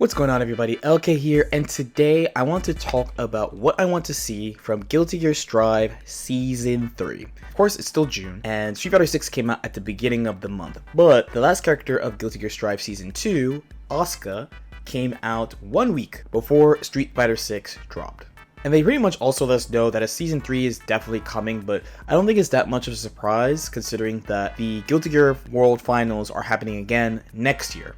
What's going on, everybody? LK here, and today I want to talk about what I want to see from Guilty Gear Strive Season 3. Of course, it's still June, and Street Fighter 6 came out at the beginning of the month, but the last character of Guilty Gear Strive Season 2, Asuka, came out 1 week before Street Fighter 6 dropped. And they pretty much also let us know that a Season 3 is definitely coming, but I don't think it's that much of a surprise considering that the Guilty Gear World Finals are happening again next year.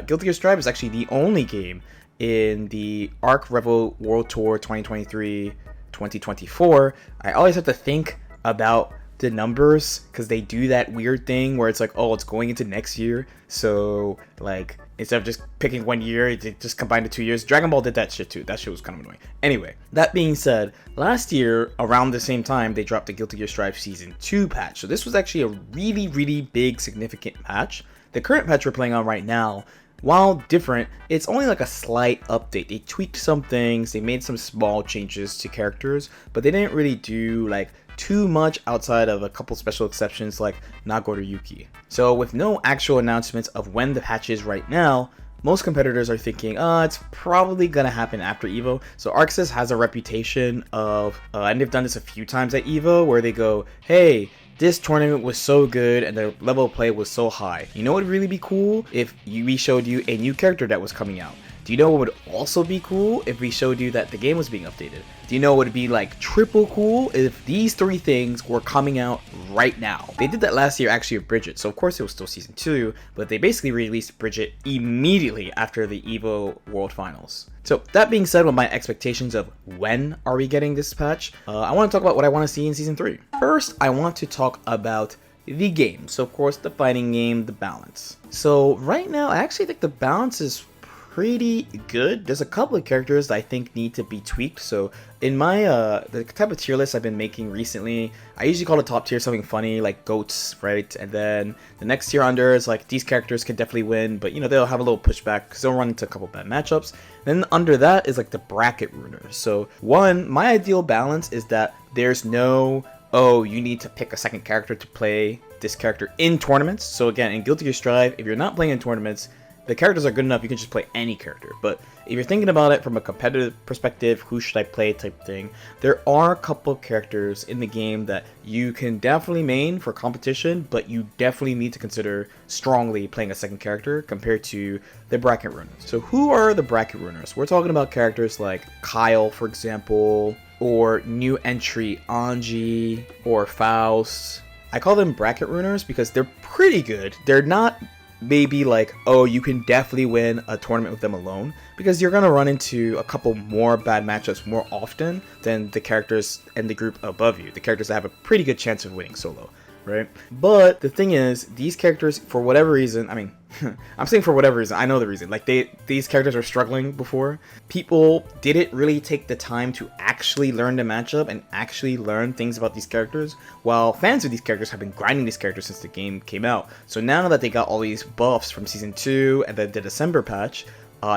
Guilty Gear Strive is actually the only game in the Arc Revo World Tour 2023-2024. I always have to think about the numbers because they do that weird thing where it's like, oh, it's going into next year. So, like, instead of just picking 1 year, it just combined to 2 years. Dragon Ball did that shit too. That shit was kind of annoying. Anyway, that being said, last year, around the same time, they dropped the Guilty Gear Strive Season 2 patch. So this was actually a really, really big, significant patch. The current patch we're playing on right now, while different, it's only like a slight update. They tweaked some things, they made some small changes to characters, but they didn't really do like too much outside of a couple special exceptions like Nagoro Yuki. So with no actual announcements of when the patch is right now, most competitors are thinking, it's probably gonna happen after EVO. So ArcSys has a reputation of, and they've done this a few times at EVO, where they go, hey, this tournament was so good and the level of play was so high. You know what would really be cool? If we showed you a new character that was coming out. Do you know what would also be cool? If we showed you that the game was being updated. Do you know what would be like triple cool? If these three things were coming out right now. They did that last year actually with Bridget, so of course it was still Season 2, but they basically released Bridget immediately after the EVO World Finals. So that being said, with my expectations of when are we getting this patch, I want to talk about what I want to see in Season 3. First, I want to talk about the game. So of course, the fighting game, the balance. So right now, I actually think the balance is pretty good. There's a couple of characters that I think need to be tweaked. So in my the type of tier list I've been making recently, I usually call the top tier something funny like goats, right? And then the next tier under is like these characters can definitely win, but you know, they'll have a little pushback because they'll run into a couple bad matchups. Then under that is like the bracket ruiners. So one, my ideal balance is that there's no, oh, you need to pick a second character to play this character in tournaments. So again, in Guilty Gear Strive, if you're not playing in tournaments, the characters are good enough, you can just play any character. But if you're thinking about it from a competitive perspective, who should I play type thing, there are a couple of characters in the game that you can definitely main for competition, but you definitely need to consider strongly playing a second character compared to the bracket runners. So who are the bracket runners? We're talking about characters like Kyle, for example, or new entry Anji, or Faust. I call them bracket runners because they're pretty good. They're not maybe like, oh, you can definitely win a tournament with them alone, because you're gonna run into a couple more bad matchups more often than the characters in the group above you, the characters that have a pretty good chance of winning solo, right? But the thing is, these characters, for whatever reason, I mean, I'm saying for whatever reason, I know the reason, like these characters are struggling before. People didn't really take the time to actually learn the matchup and actually learn things about these characters, while fans of these characters have been grinding these characters since the game came out. So now that they got all these buffs from Season 2 and then the December patch,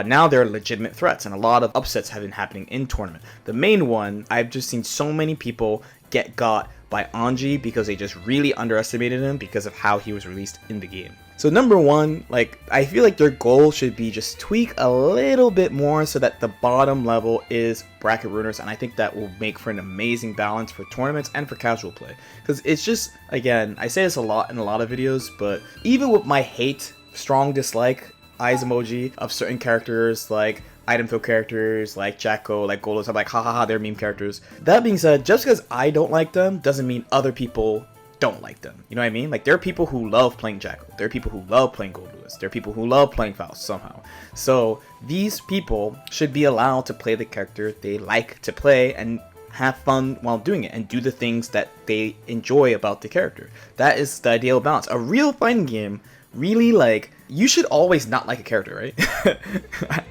now they're legitimate threats, and a lot of upsets have been happening in tournament. The main one, I've just seen so many people get got by Anji because they just really underestimated him because of how he was released in the game. So number one, like, I feel like their goal should be just tweak a little bit more so that the bottom level is bracket ruiners, and I think that will make for an amazing balance for tournaments and for casual play. Because it's just, again, I say this a lot in a lot of videos, but even with my hate, strong dislike, eyes emoji of certain characters like item fill characters like Jacko, like Golos, I'm like, ha ha ha, they're meme characters. That being said, just because I don't like them doesn't mean other people don't like them. You know what I mean? Like, there are people who love playing Jacko. There are people who love playing Goldlewis. There are people who love playing Faust somehow. So these people should be allowed to play the character they like to play and have fun while doing it and do the things that they enjoy about the character. That is the ideal balance. A real fighting game, really, like, you should always not like a character, right?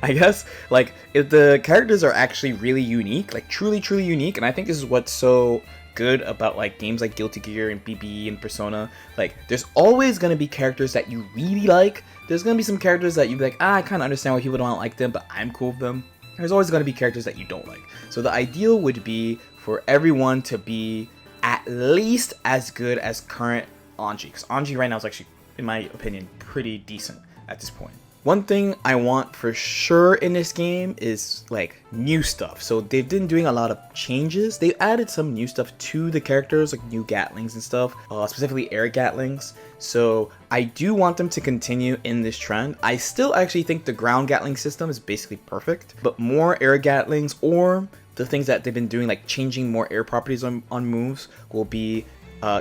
I guess, like, if the characters are actually really unique, like truly unique, and I think this is what's so good about like games like Guilty Gear and BB and Persona, like there's always going to be characters that you really like. There's going to be some characters that you'd be like, I kind of understand why people don't like them, but I'm cool with them. There's always going to be characters that you don't like. So the ideal would be for everyone to be at least as good as current Anji, because Anji right now is actually, in my opinion, pretty decent at this point. One thing I want for sure in this game is like new stuff. So they've been doing a lot of changes. They added some new stuff to the characters, like new Gatlings and stuff, specifically air Gatlings. So I do want them to continue in this trend. I still actually think the ground Gatling system is basically perfect, but more air Gatlings or the things that they've been doing, like changing more air properties on moves, will be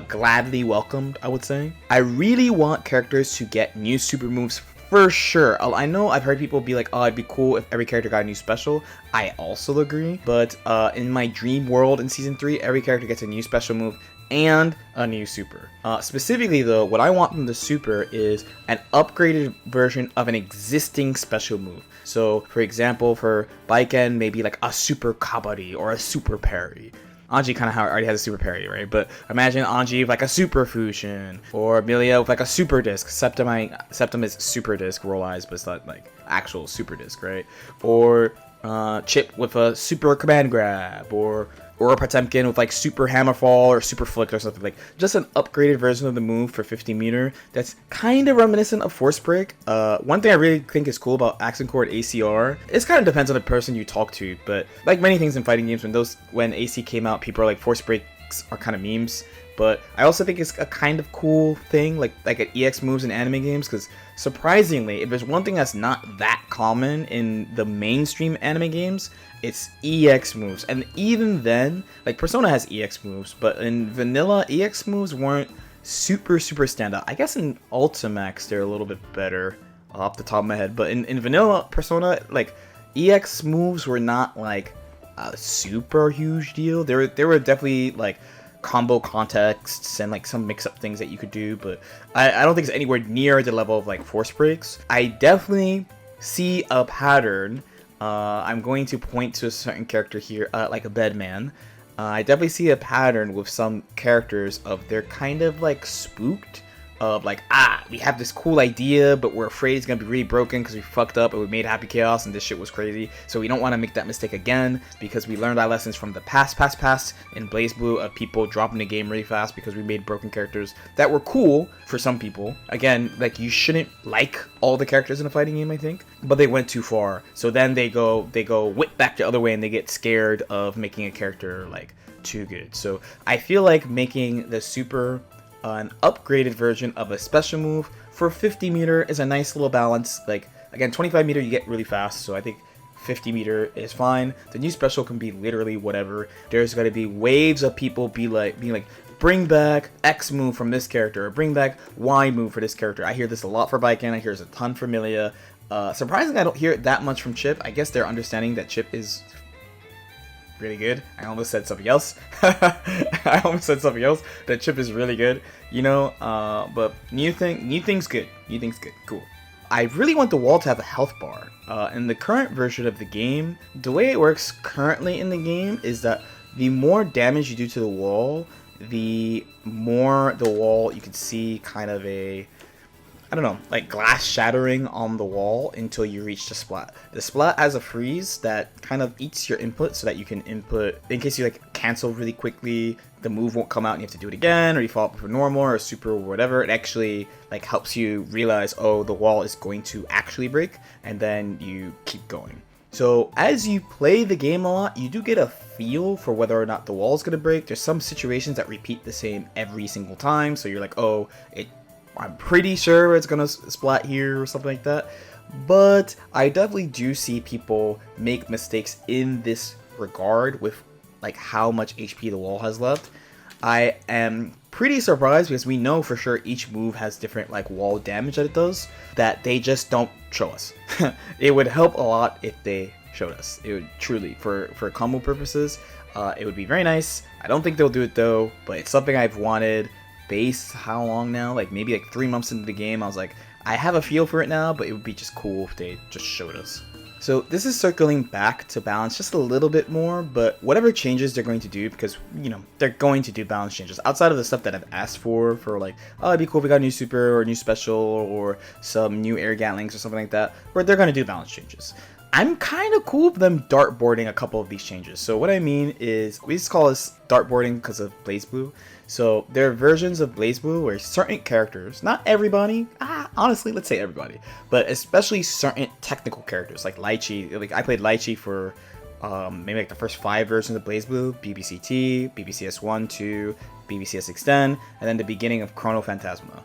gladly welcomed, I would say. I really want characters to get new super moves for sure. I know I've heard people be like, oh, it'd be cool if every character got a new special. I also agree, but in my dream world in Season 3, every character gets a new special move and a new super. Specifically though, what I want from the super is an upgraded version of an existing special move. So for example, for Baiken, maybe like a super Kabari or a super parry. Anji kind of already has a super parry, right? But imagine Anji with like a super fusion, or Milia with like a super disc. Septum is super disc, roll eyes, but it's not like actual super disc, right? Or Chip with a super command grab, or Potemkin with like super hammerfall or super flick or something, like just an upgraded version of the move for 50 meter that's kind of reminiscent of Force Break. One thing I really think is cool about Accent Chord ACR, it kind of depends on the person you talk to, but like many things in fighting games, when AC came out, people are like, Force Breaks are kind of memes. But I also think it's a kind of cool thing, like an EX moves in anime games, because surprisingly, if there's one thing that's not that common in the mainstream anime games, it's EX moves. And even then, like Persona has EX moves, but in vanilla, EX moves weren't super standout. I guess in Ultimax they're a little bit better off the top of my head, but in vanilla Persona, like EX moves were not like a super huge deal. They were definitely like combo contexts and like some mix-up things that you could do, but I don't think it's anywhere near the level of like Force Breaks. I definitely see a pattern. I'm going to point to a certain character here, like a Bedman. I definitely see a pattern with some characters of they're kind of like spooked, of like, we have this cool idea, but we're afraid it's gonna be really broken because we fucked up and we made Happy Chaos and this shit was crazy. So we don't want to make that mistake again, because we learned our lessons from the past in Blaze Blue of people dropping the game really fast because we made broken characters that were cool for some people. Again, like you shouldn't like all the characters in a fighting game, I think, but they went too far. So then they go whip back the other way and they get scared of making a character like too good. So I feel like making the super an upgraded version of a special move for 50 meter is a nice little balance. Like again, 25 meter you get really fast, so I think 50 meter is fine. The new special can be literally whatever. There's going to be waves of people being like, bring back X move from this character, or bring back Y move for this character. I hear this a lot for Baiken. I hear this a ton for Milia. Surprisingly, I don't hear it that much from Chip. I guess they're understanding that Chip is really good. I almost said something else. That Chip is really good, you know. But new thing's good. Cool. I really want the wall to have a health bar. In the current version of the game, the way it works currently in the game is that the more damage you do to the wall, the more the wall you can see kind of a, I don't know, like glass shattering on the wall until you reach the splat. The splat has a freeze that kind of eats your input so that you can input, in case you like cancel really quickly, the move won't come out and you have to do it again, or you fall up for normal or super or whatever. It actually like helps you realize, oh, the wall is going to actually break, and then you keep going. So as you play the game a lot, you do get a feel for whether or not the wall is going to break. There's some situations that repeat the same every single time, so you're like, oh, I'm pretty sure it's gonna splat here or something like that. But I definitely do see people make mistakes in this regard with like how much HP the wall has left. I am pretty surprised because we know for sure each move has different like wall damage that it does, that they just don't show us. It would help a lot if they showed us. It would truly, for combo purposes, it would be very nice. I don't think they'll do it though, but it's something I've wanted. Base how long now? Like maybe like 3 months into the game, I was like, I have a feel for it now, but it would be just cool if they just showed us. So this is circling back to balance just a little bit more, but whatever changes they're going to do, because, you know, they're going to do balance changes outside of the stuff that I've asked for like, oh, it'd be cool if we got a new super or a new special or some new air Gatlings or something like that, where they're going to do balance changes. I'm kind of cool with them dartboarding a couple of these changes. So what I mean is, we just call this dartboarding because of BlazBlue. So there are versions of BlazBlue where certain characters, not everybody, honestly, let's say everybody, but especially certain technical characters like Lychee. Like I played Lychee for maybe like the first 5 versions of BlazBlue: BBCT, BBCS1, 2, BBCS Extend, and then the beginning of Chrono Phantasma.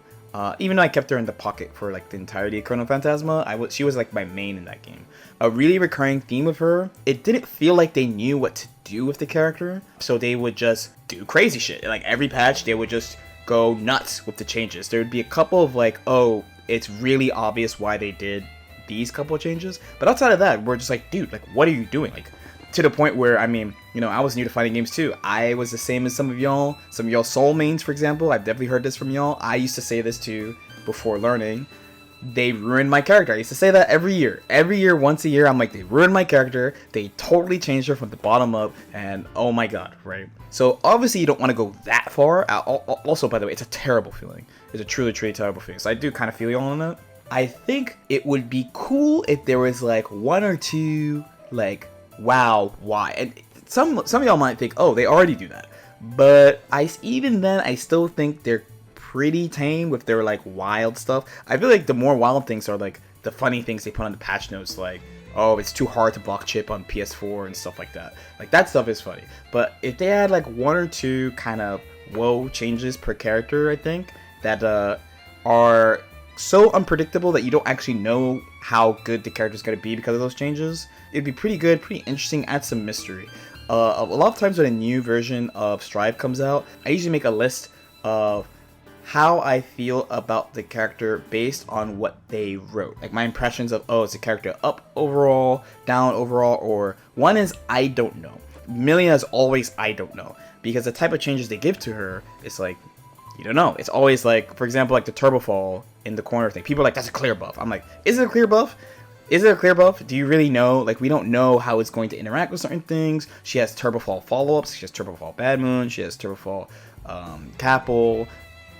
Even though I kept her in the pocket for like the entirety of Chrono Phantasma, she was like my main in that game. A really recurring theme of her, it didn't feel like they knew what to do with the character, so they would just do crazy shit. Like every patch, they would just go nuts with the changes. There would be a couple of like, oh, it's really obvious why they did these couple of changes, but outside of that, we're just like, dude, like, what are you doing? Like, to the point where, I mean, you know, I was new to fighting games too. I was the same as some of y'all soul mains, for example. I've definitely heard this from y'all. I used to say this too before learning. They ruined my character. I used to say that every year. Every year, once a year, I'm like, they ruined my character. They totally changed her from the bottom up, and oh my god, right? So obviously you don't want to go that far. Also, by the way, it's a terrible feeling. It's a truly, truly terrible feeling. So I do kind of feel y'all on that. I think it would be cool if there was like 1 or 2, like, wow, why? And some of y'all might think, oh, they already do that. But even then, I still think they're pretty tame with their like wild stuff. I feel like the more wild things are like the funny things they put on the patch notes, like, oh, it's too hard to block chip on PS4 and stuff like that. Like, that stuff is funny. But if they had like 1 or 2 kind of whoa changes per character, I think, that are so unpredictable that you don't actually know how good the character is going to be because of those changes, it'd be pretty good, pretty interesting, add some mystery. A lot of times when a new version of Strive comes out, I usually make a list of how I feel about the character based on what they wrote. Like my impressions of, oh, is the character up overall, down overall, or one is I don't know. Million is always I don't know. Because the type of changes they give to her, it's like, you don't know. It's always like, for example, like the turbo fall in the corner thing. People are like, that's a clear buff. I'm like, is it a clear buff? Is it a clear buff? Do you really know? Like, we don't know how it's going to interact with certain things. She has turbo fall follow-ups. She has turbo fall bad moon. She has turbo fall Capel.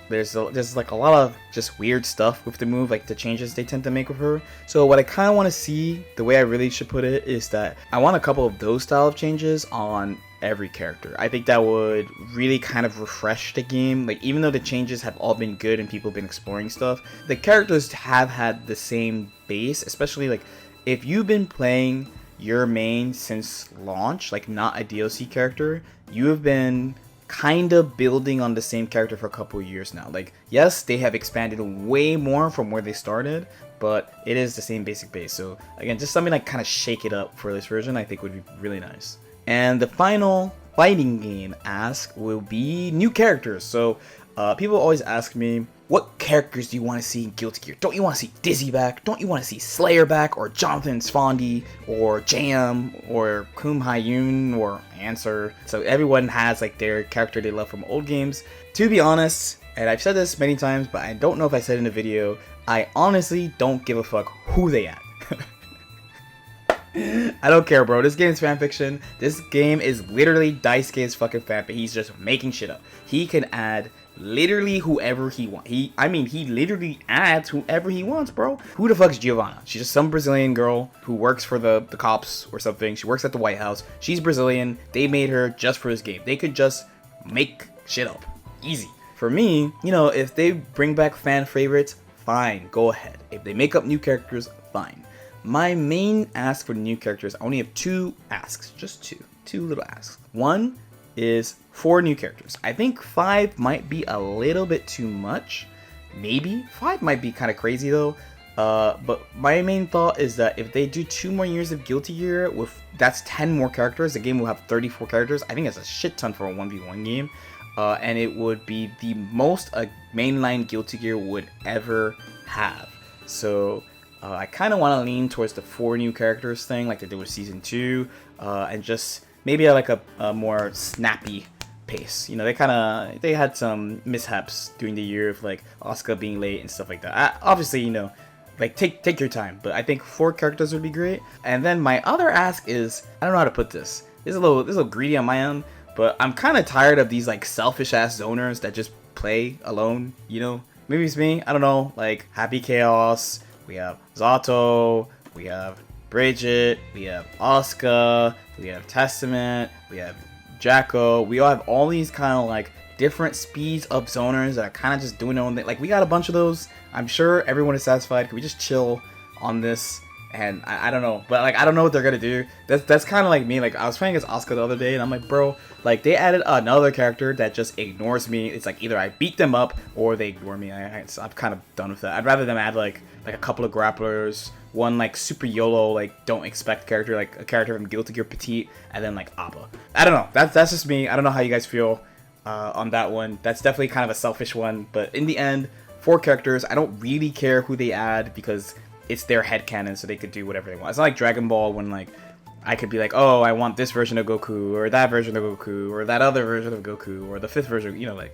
There's like a lot of just weird stuff with the move, like the changes they tend to make with her. So what I kind of want to see, the way I really should put it, is that I want a couple of those style of changes on every character. I think that would really kind of refresh the game. Like, even though the changes have all been good and people have been exploring stuff, the characters have had the same base, especially like if you've been playing your main since launch, like not a DLC character, you have been kind of building on the same character for a couple of years now. Like, yes, they have expanded way more from where they started, but it is the same basic base. So again, just something like kind of shake it up for this version, I think would be really nice. And the final fighting game ask will be new characters. So people always ask me, what characters do you want to see in Guilty Gear? Don't you want to see Dizzy back? Don't you want to see Slayer back? Or Jonathan Sfondy? Or Jam? Or Kum Hyun? Or Answer? So everyone has like their character they love from old games. To be honest, and I've said this many times, but I don't know if I said it in the video, I honestly don't give a fuck who they add. I don't care, bro. This game is fanfiction. This game is literally Daisuke's fucking fanfic. He's just making shit up. He can add literally whoever he wants. He literally adds whoever he wants, bro. Who the fuck's Giovanna? She's just some Brazilian girl who works for the cops or something. She works at the White House. She's Brazilian. They made her just for this game. They could just make shit up. Easy. For me, you know, if they bring back fan favorites, fine, go ahead. If they make up new characters, fine. My main ask for new characters, I only have 2 asks. Just two little asks. One is 4 new characters. I think 5 might be a little bit too much. Maybe 5 might be kind of crazy though. But my main thought is that if they do 2 more years of Guilty Gear, that's 10 more characters. The game will have 34 characters. I think that's a shit ton for a 1v1 game. And it would be the most a mainline Guilty Gear would ever have. So I kind of want to lean towards the 4 new characters thing, like they did with Season 2, and just maybe like a more snappy pace. You know, they had some mishaps during the year of like Asuka being late and stuff like that. Obviously, you know, like take your time, but I think 4 characters would be great. And then my other ask is, I don't know how to put this. This is a little greedy on my end, but I'm kind of tired of these like selfish ass zoners that just play alone. You know, maybe it's me. I don't know. Like Happy Chaos. We have Zato, we have Bridget, we have Asuka, we have Testament, we have Jacko. We all have all these kind of like different speeds up zoners that are kind of just doing their own thing. Like, we got a bunch of those. I'm sure everyone is satisfied. Can we just chill on this? And I don't know, but like I don't know what they're gonna do. That's kind of like me. Like, I was playing as Asuka the other day, and I'm like, bro, like they added another character that just ignores me. It's like either I beat them up or they ignore me. I'm kind of done with that. I'd rather them add like a couple of grapplers, one like super YOLO, like don't expect character, like a character from Guilty Gear Petite, and then like Appa. I don't know. That's just me. I don't know how you guys feel on that one. That's definitely kind of a selfish one, but in the end, 4 characters. I don't really care who they add because it's their headcanon, so they could do whatever they want. It's not like Dragon Ball when like I could be like, oh, I want this version of Goku, or that version of Goku, or that other version of Goku, or the 5th version, you know, like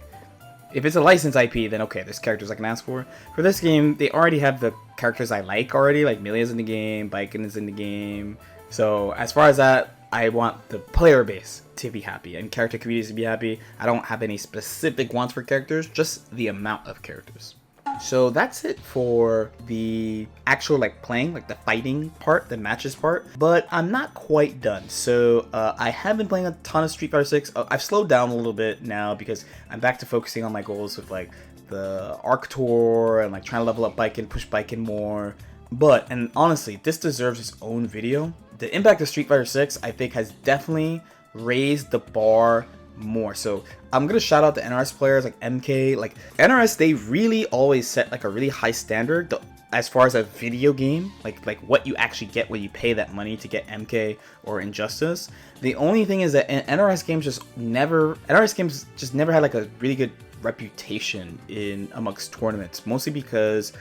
if it's a licensed IP, then okay, there's characters I can ask for. For this game, they already have the characters I like already, like Milia's in the game, Baiken is in the game. So as far as that, I want the player base to be happy and character communities to be happy. I don't have any specific wants for characters, just the amount of characters. So that's it for the actual like playing, like the fighting part, the matches part, but I'm not quite done. So I have been playing a ton of Street Fighter 6. I've slowed down a little bit now because I'm back to focusing on my goals with like the Arc Tour and like trying to level up Baiken, push Baiken more. But, and honestly, this deserves its own video. The impact of Street Fighter 6, I think, has definitely raised the bar more. So I'm gonna shout out the NRS players like MK. Like NRS, they really always set like a really high standard as far as a video game, like what you actually get when you pay that money to get MK or Injustice. The only thing is that NRS games just never had like a really good reputation in amongst tournaments, mostly because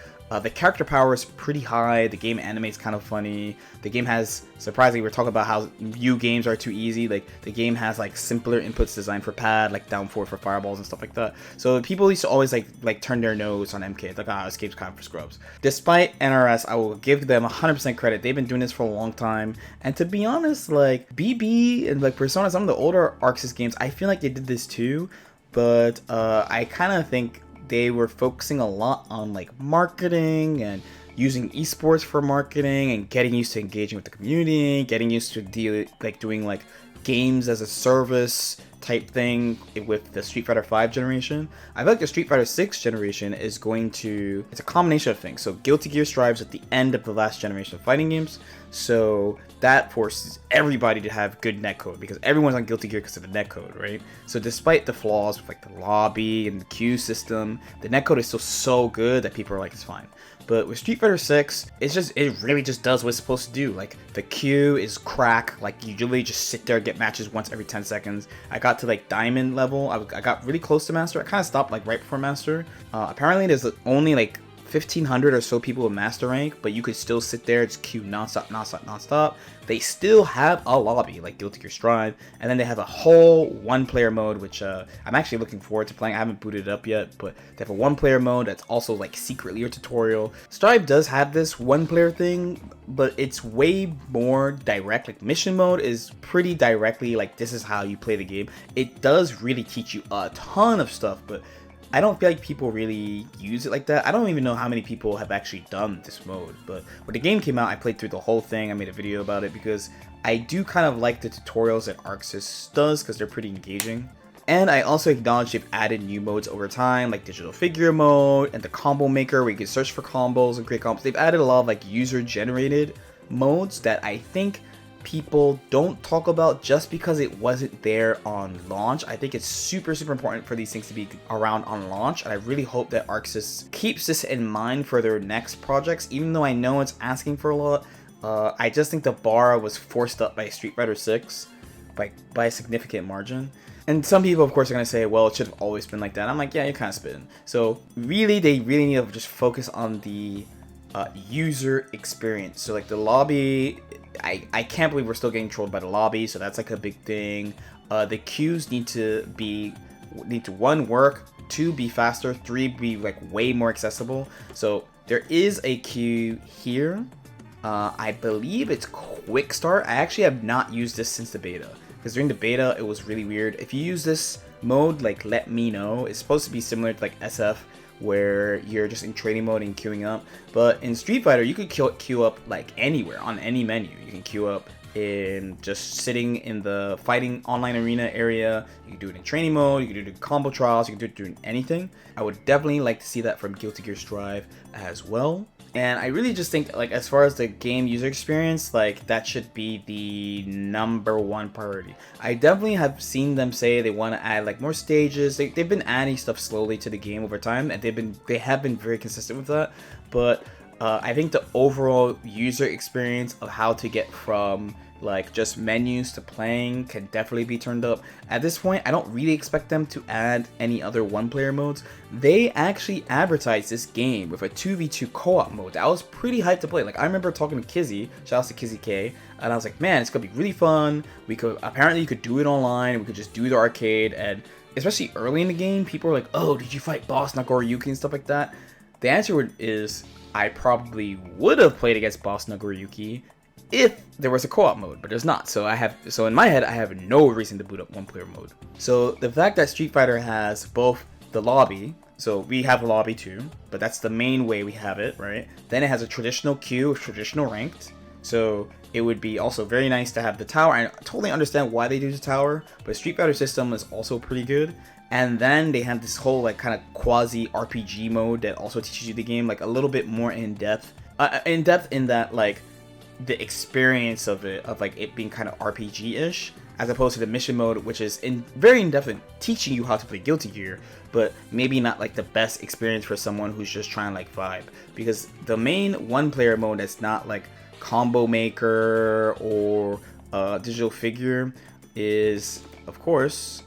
the character power is pretty high, the game animates kind of funny, the game has, surprisingly, we're talking about how new games are too easy, like the game has like simpler inputs designed for pad, like down forward for fireballs and stuff like that. So people used to always like turn their nose on MK, it's like, this game's kind of for scrubs. Despite NRS, I will give them 100% credit, they've been doing this for a long time, and to be honest, like BB and like Persona, some of the older ArcSys games, I feel like they did this too, but I kind of think they were focusing a lot on like marketing and using esports for marketing and getting used to engaging with the community, getting used to doing like games as a service type thing with the Street Fighter 5 generation. I feel like the Street Fighter 6 generation is going to, it's a combination of things. So Guilty Gear strives at the end of the last generation of fighting games, so that forces everybody to have good netcode because everyone's on Guilty Gear because of the netcode, right? So despite the flaws with like the lobby and the queue system, the netcode is still so good that people are like, it's fine. But with Street Fighter 6, it really just does what it's supposed to do. Like, the queue is crack. Like, you really just sit there and get matches once every 10 seconds. I got to, like, Diamond level. I got really close to Master. I kind of stopped, like, right before Master. Apparently, there's only, like, 1,500 or so people with Master rank, but you could still sit there, just queue nonstop. They still have a lobby, like Guilty Gear Strive, and then they have a whole one-player mode, which I'm actually looking forward to playing. I haven't booted it up yet, but they have a one-player mode that's also like secretly a tutorial. Strive does have this one-player thing, but it's way more direct. Like mission mode is pretty directly like this is how you play the game. It does really teach you a ton of stuff, but I don't feel like people really use it like that. I don't even know how many people have actually done this mode, but when the game came out, I played through the whole thing. I made a video about it because I do kind of like the tutorials that ArcSys does because they're pretty engaging. And I also acknowledge they've added new modes over time, like digital figure mode and the combo maker where you can search for combos and create combos. They've added a lot of like user-generated modes that I think people don't talk about just because it wasn't there on launch. I think it's super important for these things to be around on launch, and I really hope that ArcSys keeps this in mind for their next projects, even though I know it's asking for a lot. I just think the bar was forced up by Street Fighter 6 by a significant margin. And some people, of course, are going to say, well, it should have always been like that. I'm like, yeah, you're kind of spitting. So really, they really need to just focus on the user experience. So like the lobby, I can't believe we're still getting trolled by the lobby, so that's like a big thing. The queues need to one, work, 2, be faster, 3, be like way more accessible. So there is a queue here. I believe it's quick start. I actually have not used this since the beta, because during the beta it was really weird. If you use this mode, like let me know. It's supposed to be similar to like SF, where you're just in training mode and queuing up. But in Street Fighter, you could queue up like anywhere on any menu. You can queue up in just sitting in the fighting online arena area. You can do it in training mode. You can do it in combo trials. You can do it doing anything. I would definitely like to see that from Guilty Gear Strive as well. And I really just think, like, as far as the game user experience, like, that should be the #1 priority. I definitely have seen them say they want to add, like, more stages. They've been adding stuff slowly to the game over time, and they have been very consistent with that. But I think the overall user experience of how to get from like just menus to playing can definitely be turned up. At this point, I don't really expect them to add any other one-player modes. They actually advertised this game with a 2v2 co-op mode that I was pretty hyped to play. Like, I remember talking to Kizzy, shout out to Kizzy K, and I was like, man, it's gonna be really fun. Apparently you could do it online, we could just do the arcade, and especially early in the game, people were like, oh, did you fight Boss Nagoriyuki and stuff like that? The answer is, I probably would have played against Boss Nagoriyuki if there was a co-op mode, but there's not. So in my head, I have no reason to boot up one-player mode. So the fact that Street Fighter has both the lobby, so we have a lobby too, but that's the main way we have it, right? Then it has a traditional queue with traditional ranked. So it would be also very nice to have the tower. I totally understand why they do the tower, but Street Fighter system is also pretty good. And then they have this whole like kind of quasi RPG mode that also teaches you the game like a little bit more in depth. In depth in that like the experience of it, of like it being kind of RPG-ish, as opposed to the mission mode, which is very in depth in teaching you how to play Guilty Gear, but maybe not like the best experience for someone who's just trying to like vibe. Because the main one-player mode that's not like Combo Maker or Digital Figure is, of course,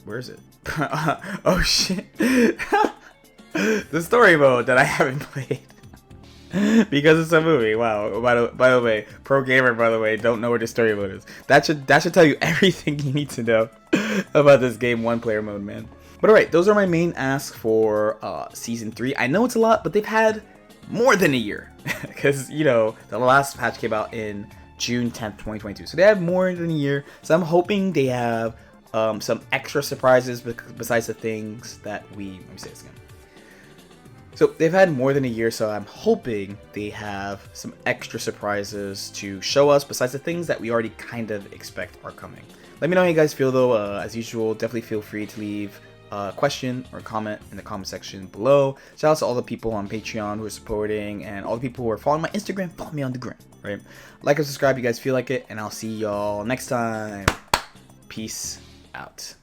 where is it? Oh shit. The story mode that I haven't played. Because it's a movie. Wow. By the way, pro gamer, by the way, don't know where the story mode is. That should tell you everything you need to know about this game one-player mode, man. But alright, those are my main asks for Season 3. I know it's a lot, but they've had more than a year. Because, you know, the last patch came out in June 10th, 2022. So they have more than a year. So I'm hoping they have some extra surprises besides the things that let me say this again. So they've had more than a year, so I'm hoping they have some extra surprises to show us besides the things that we already kind of expect are coming. Let me know how you guys feel though. As usual, definitely feel free to leave a question or comment in the comment section below. Shout out to all the people on Patreon who are supporting, and all the people who are following my Instagram. Follow me on the gram, right? Like and subscribe if you guys feel like it, and I'll see y'all next time. Peace out.